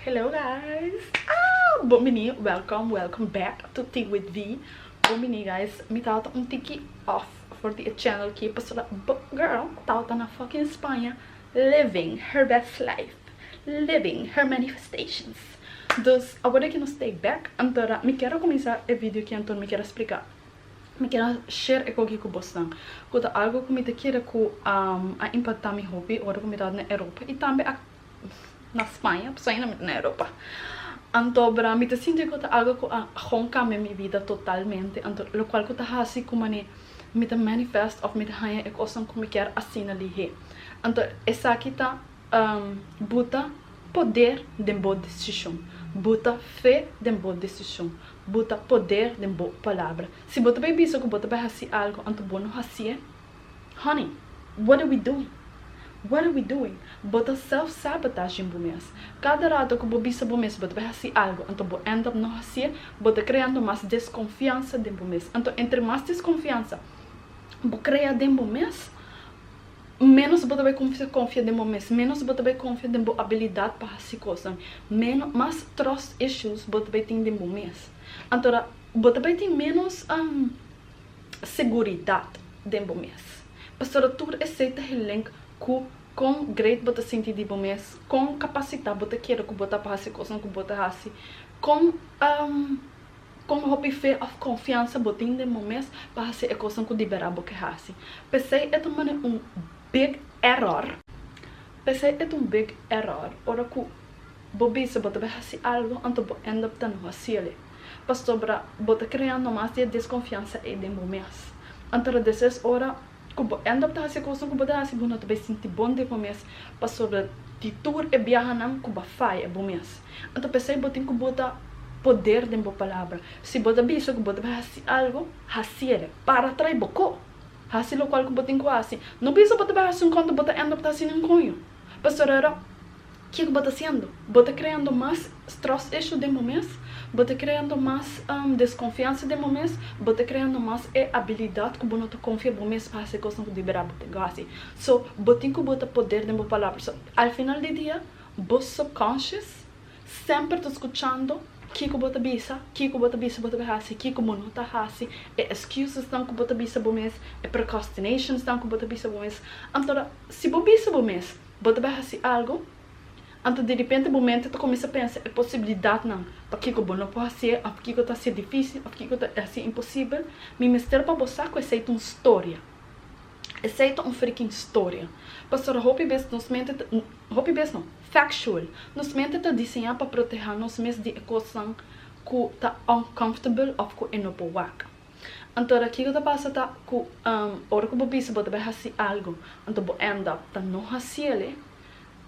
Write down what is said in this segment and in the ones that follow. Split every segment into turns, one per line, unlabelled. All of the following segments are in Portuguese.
Hello guys! Bom menino, welcome back to Tea with V. Bom menino guys, me tauta tiki off for the channel que pastora girl tauta na fucking Espanha, living her best life, living her manifestations. Dus agora que não stay back, então me quero começar o vídeo que então me quero explicar. Me quero share com aqui com vocês. Quando algo que me te quero que a impactar meu hobby, ora que me dá na Europa e também na Espanha, só ainda na Europa. Então, para me te sentir que algo que arranca minha vida totalmente, então, o qual que tá assim como me te manifest of me te ganha é coisa que me quero assim ali. Então, essa aqui tá buta poder de boa decisão, buta fé de boa decisão, buta poder de boa palavra. Se você vai pensar que você vai fazer algo, então você não fazer, honey, what are we doing? What are we doing? Bota self-sabotagem por mês. Cada rato que você pensa por mês, você vai fazer algo, então você end up não fazer, você criando mais desconfiança dentro do mês. Então, entre mais desconfiança você cria dentro do mês, menos você vai confiar dentro do mês, menos você vai confiar dentro da habilidade para fazer coisas, menos, mais trust issues você vai ter dentro do mês. Então, você vai ter menos segurança dentro do mês. Pastora, tudo é certo link com great você sentir de bom mês, com capacidade você quer que você faça coisas que você faça, com fé of confiança você tem de bom mês para fazer coisas que liberar você faça. Pensei é também big error. Pensei é big error. Ora que você vai fazer algo, então você end up não fazendo. Pastora, você criando mais de desconfiança e de bom mês. Então dessas hora como end up fazendo coisas que você faz, você não vai sentir bom de bom mês. Pastora, de tour e viajar não como faz bom mês. Então pensei você tem que botar poder de boa palavra. Se você pensa que você vai fazer algo, fazer para trás boco. Fazer o qual que você tem que fazer. Não pensa que você vai fazer enquanto você end up fazendo um cunho. Pastora, o que você está fazendo? Você está criando mais stress issue de bom mês. Você está criando mais desconfiança de bom mês. Você está criando mais habilidade que você não confia bom mês para fazer coisas que liberar você. So, você tem que botar poder de boa palavra. So, ao final do dia, você subconscious sempre está escutando que você pensa, que você pensa você vai fazer, que você não está fazendo, excuses que você pensa bom mês, procrastinations que você pensa bom mês. Então, se você pensa bom mês, você vai fazer algo, então de repente o momento você começa a pensar a possibilidade não, para que você não pode fazer, para que está sendo difícil, para que está assim impossível. Me mistério para você que é uma história. É uma freaking história. Pastor, hobby best nos mente, hobby best não, factual. Nos mente está desenhado para proteger nos mesmos de coisas que está uncomfortable ou que não pode work. Então, aqui que passa tá que hora que você vai fazer algo, então você end up tá não fazendo,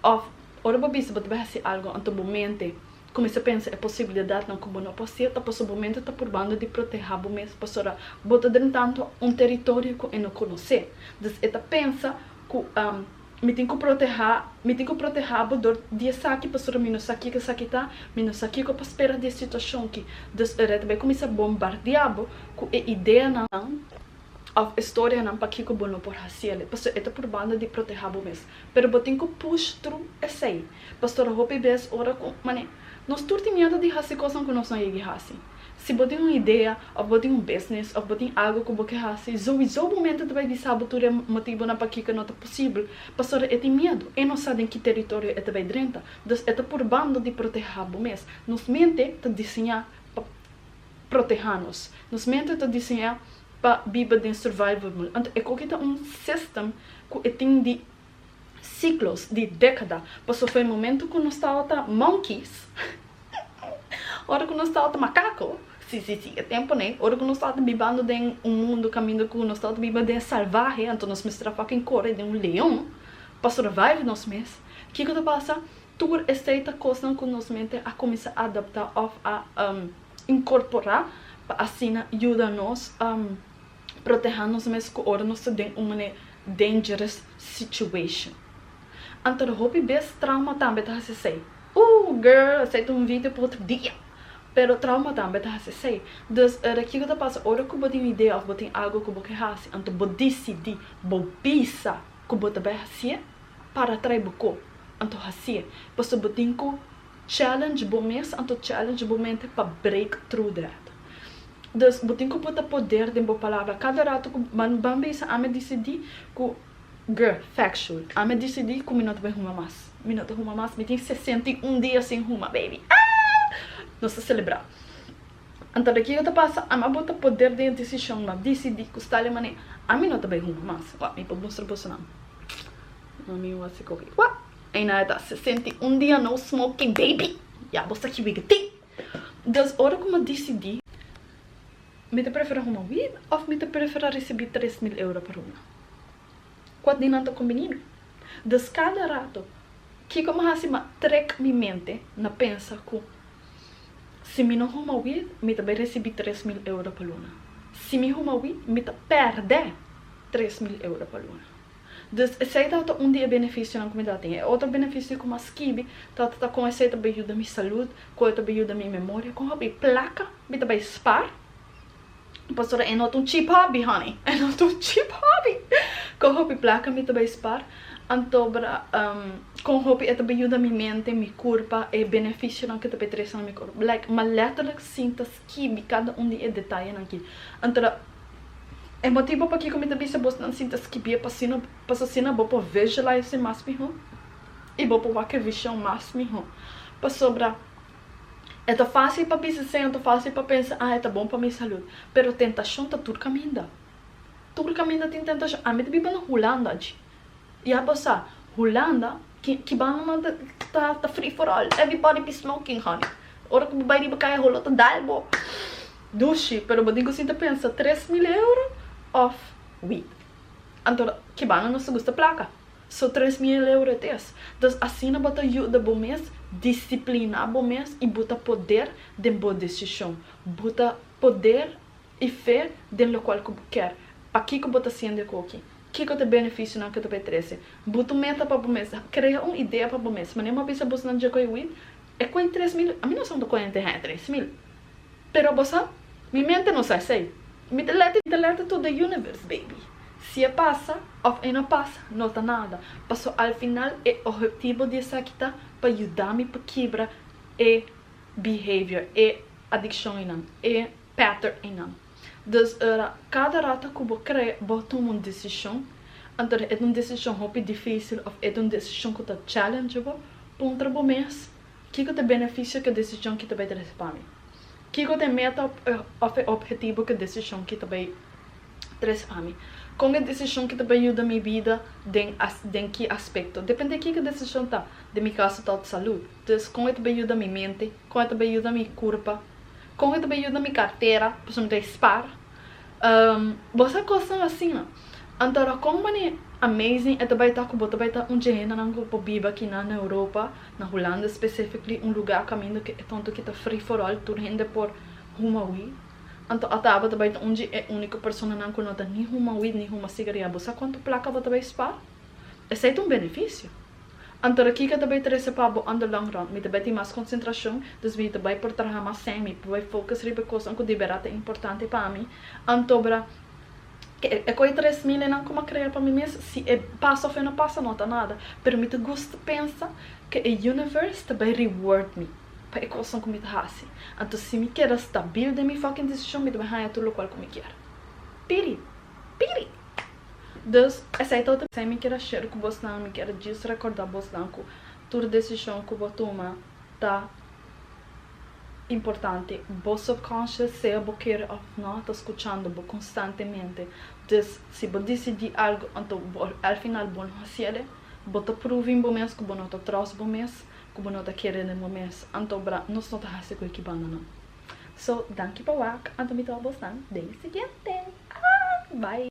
ou hora que você vai fazer algo, então você mente começa a pensar a possibilidade não como não pode ser, tá possivelmente tá por bando de proteger o mesmo pastora, bota dentro tanto território que eu não conhece. Então, ela pensa que me tem que proteger do dia saque pastora, me não saque que saque tá, me não saque que para esperar de situação que, então, ela vai começar a bombardear com a ideia não a história não para que eu não por fazer, pastor, é por banda de proteger o mesmo, pero eu tenho que push through essa aí, pastor, eu hope bes ora com, mané, nós turti medo de fazer coisas que nós não íamos fazer. Se você tem uma ideia, ou você tem um business, ou você tem algo que você quer fazer, só o momento vai dizer que o motivo não para que não é possível, pastor, é tem medo, e não sabe em que território é vai dentro, então é por banda de proteger o mesmo, nos mente está desenhar para proteger-nos, nos mente está desenhar para viver em survival. Então, é que um sistema que tem de ciclos, de décadas. Passou foi um momento que nós estávamos monkeys, hora que nós estávamos macaco, sim, é tempo, né? Hora que nós estávamos vivendo em um mundo, caminho que nós estávamos vivendo em salvaje, então nós mostramos fucking cor de um leão, para survive nós mesmos. O que passa? Tudo esta coisa que nós mente a começar a adaptar, a incorporar, para assim ajudar-nos a proteger-nos mesmo que hora nós estamos em uma dangerous situation. Então, eu hobby best trauma também está assim. Girl, aceito um vídeo para outro dia. Pero trauma também está assim. Então, aqui que passa, hora que você tem uma ideia, ou você tem algo que você quer fazer, então você decide, você pensa que você vai fazer, para trás você, então fazer. Você tem que challenge bom mês, anto challenge bom mente para break through that. Dus botin ko puta poder de boa palavra. Cada rato ko bambisa ame decidi ko girl factual. Ame decidi ko minuto vai ruma mas. Minuto ruma mas, me tem 61 dias sem ruma, baby. Nossa celebrar. Então daqui eu te passa, ame bota poder de decisão, mas decidi ko stale mane. Ame não vai ruma mas. Wa, me pode mostrar você não. Ame eu assim coque. Wa, ainda tá 61 dias no smoking, baby. Ya, você aqui bigati. Dus ora como decidi me te prefere uma weed of me te prefere receber 3.000 euro per una. Quat di nanto combinino. Dus cada rato, que como hasima trek mi mente na pensa que se me não uma weed, me te vai receber 3.000 euro per una. Se me uma weed, me te perde 3.000 euro per una. Dus esse aí tá dia benefício na comunidade tem. Outro benefício como a skibi, tá com esse aí ajuda a minha saúde, com esse ajuda a minha memória, com a placa, me te vai spar. Pastor, é not um cheap hobby, honey. É not um cheap hobby. Com hobby placa, me também spar. Antobra, com hobby, é também ajuda a minha mente, minha corpo, e benefício não que também traz na minha corpo. Like, mas letterlijk sinta skibi, cada dia é detalhe aqui. Antobra, é motivo para que eu me também se você não sinta skibi, para assim não vou visualize mais melhor e vou para que visão mais melhor. Para sobra é tão fácil para pensar, é tão fácil para pensar, é tão bom para minha saúde. Pero tentação tá tudo caminho. Tudo caminho tem tentação. A minha vida na Holanda, e a bossa Holanda, que banana tá free for all. Everybody be smoking, honey. Ora que vai ir para rolota dalbo. Dushi, pero eu digo assim, pensa 3.000 euro of weed. Então, que banana não se gosta placa. So 3.000 euro é isso. Então, assim não bota ajuda bom mês, disciplina bom mês e bota poder de boa decisão. Bota poder e fé de lo qual que quer. Para que bota sendo aqui? Que te benefício não que tu vai trazer? Bota meta para bom mês, cria uma ideia para bom mês. Mas nem uma vez você não já conhece, é com 3.000. A mim não são do 3.000. Pero você, minha mente não sei. Me deleta to the universe, baby. Se passa, ou não passa, não tá nada. Passou ao final, é o objetivo dessa aqui tá para ajudar-me para quebrar e behavior, e addiction e não, e pattern e não. Então, cada rata que eu crio, eu tomo uma decisão. Então, é uma decisão muito difícil, ou é uma decisão que está challengeable, para um trabalho mês. Que é o benefício que a decisão que vai trazer para mim? Que é o meta ou objetivo que a decisão que vai trazer para mim? Com a decisão que vai ajudar a minha vida, em que aspecto? Depende de que a decisão está. De meu caso, está de saúde. Então, com ela vai ajudar a minha mente, com ela vai ajudar a minha corpo, com ela vai ajudar a minha carteira, para me spar. Você coisa assim, não? Então, como é amazing, é vai estar com um dinheiro não para viver aqui na Europa, na Holanda, especificamente um lugar caminho que é tanto que está free for all, tudo rende por uma weed. Então, até agora vai onde é a única pessoa não conhece nem uma weed nem uma cigarra. Você quanto placa você vai spar? Esse é um benefício. Então, aqui que vai trazer para o long run, me vai ter mais concentração, então me vai por trabalhar mais sem, me vai focar sobre coisas que é importante para mim. Então, é com 3.000 não como criar para mim mesmo, se passa ou não passa, não está nada. Pero me gosta pensa que o universo vai reward me. Para a coisa que me hace. Então, se me quer estável de minha fucking decisão, me vai ganhar tudo o qual me quer. Piri. Dus, essa é toda. Se me quer achar que você não me quer disso, recordar você não que toda decisão que você toma tá importante. Você subconscious, se você quer ou não, está escutando constantemente. Dus, se você decidir algo, então, ao final, você vai fazer. Você prova em bom mês que você não está atrás bom mês. Que você não está querendo bom mês. Então, nós não estamos fazendo o que não. So, danke para o então, me estou gostando. Desde seguinte. Bye!